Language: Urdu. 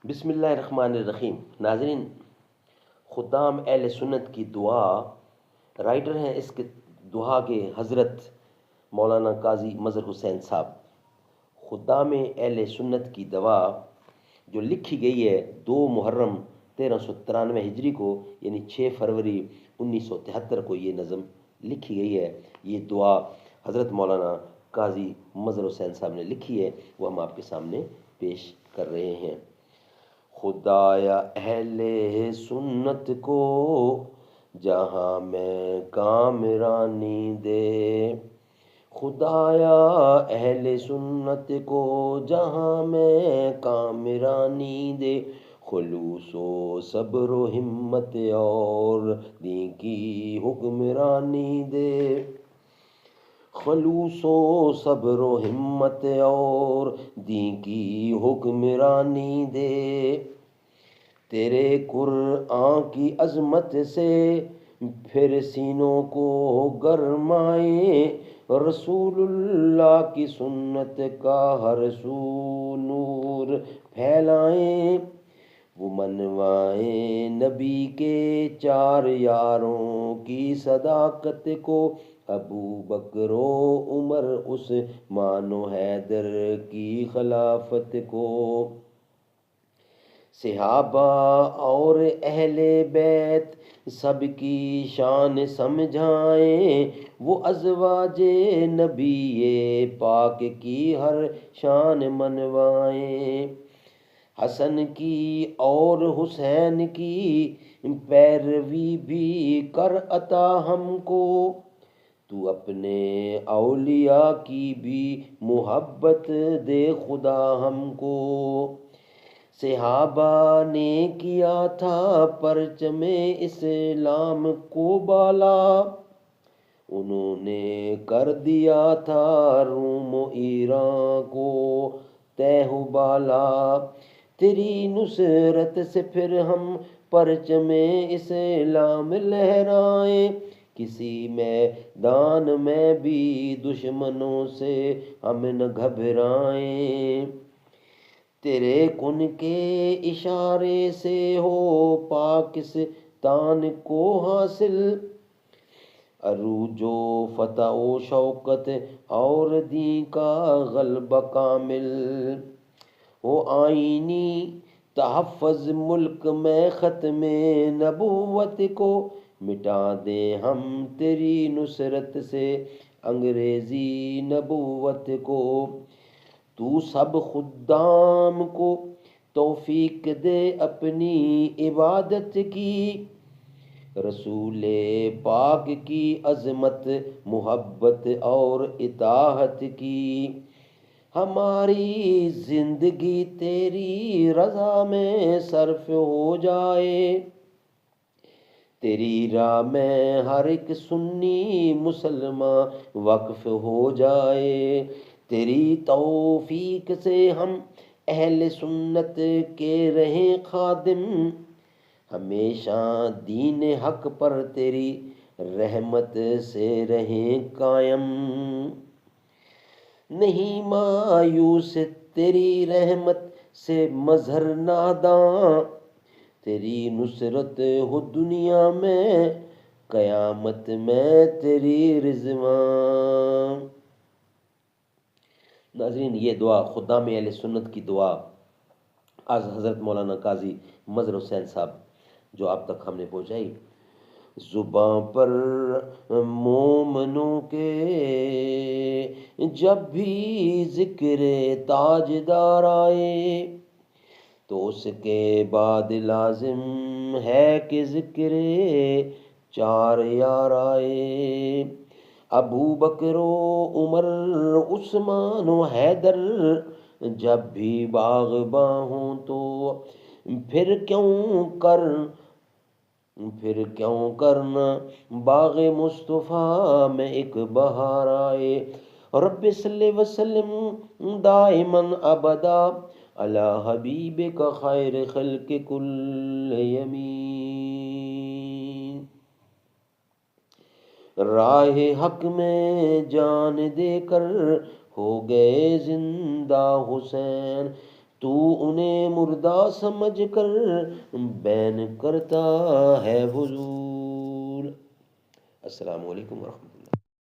بسم اللہ الرحمن الرحیم۔ ناظرین، خدام اہل سنت کی دعا، رائٹر ہیں اس کے دعا کے حضرت مولانا قاضی مظہر حسین صاحب۔ خدام اہل سنت کی دعا جو لکھی گئی ہے 2 محرم 1393 ہجری کو، یعنی 6 فروری 1973 کو یہ نظم لکھی گئی ہے۔ یہ دعا حضرت مولانا قاضی مظہر حسین صاحب نے لکھی ہے، وہ ہم آپ کے سامنے پیش کر رہے ہیں۔ خدایا اہل سنت کو جہاں میں کامرانی دے، خدایا اہل سنت کو جہاں میں کامرانی دے، خلوص و صبر و ہمت اور دین کی حکمرانی دے، خلوص و صبر و ہمت اور دین کی حکمرانی دے، تیرے قرآن کی عظمت سے پھر سینوں کو گرمائیں، رسول اللہ کی سنت کا ہر سو نور پھیلائیں، وہ منوائیں نبی کے 4 یاروں کی صداقت کو، ابو بکر و عمر عثمان و حیدر کی خلافت کو، صحابہ اور اہل بیت سب کی شان سمجھائیں، وہ ازواج نبی پاک کی ہر شان منوائیں، حسن کی اور حسین کی پیروی بھی کر عطا ہم کو، تو اپنے اولیاء کی بھی محبت دے خدا ہم کو، صحابہ نے کیا تھا پرچم اسلام کو بالا، انہوں نے کر دیا تھا روم و ایران کو تہ و بالا، تیری نصرت سے پھر ہم پرچم اسلام لہرائیں، کسی میدان میں بھی دشمنوں سے ہم نہ گھبرائیں، تیرے کن کے اشارے سے ہو پاکستان کو حاصل عروج و فتح و شوکت اور دین کا غلبہ کامل، ہو آئینی تحفظ ملک میں ختم نبوت کو، مٹا دیں ہم تیری نصرت سے انگریزی نبوت کو، تو سب خدام کو توفیق دے اپنی عبادت کی، رسول پاک کی عظمت محبت اور اطاعت کی، ہماری زندگی تیری رضا میں صرف ہو جائے، تیری راہ میں ہر ایک سنی مسلمان وقف ہو جائے، تیری توفیق سے ہم اہل سنت کے رہیں خادم، ہمیشہ دین حق پر تیری رحمت سے رہیں قائم، نہیں مایوس تیری رحمت سے مظہر ناداں، تیری نصرت ہو دنیا میں قیامت میں تیری رضوان۔ ناظرین، یہ دعا خدام اہل سنت کی دعا آج حضرت مولانا قاضی مظہر حسین صاحب جو آپ تک ہم نے پہنچائی۔ زباں پر مومنوں کے جب بھی ذکر تاجدار آئے، تو اس کے بعد لازم ہے کہ ذکر 4 یار آئے، ابو بکر و عمر عثمان و حیدر جب بھی باغباں ہوں تو پھر کیوں کرنا باغ مصطفیٰ میں ایک بہار آئے، رب صلی وسلم دائماً ابدا علی حبیبک خیر خلق کل یمین، راہ حق میں جان دے کر ہو گئے زندہ حسین، تو انہیں مردہ سمجھ کر بین کرتا ہے حضور۔ السلام علیکم ورحمۃ اللہ۔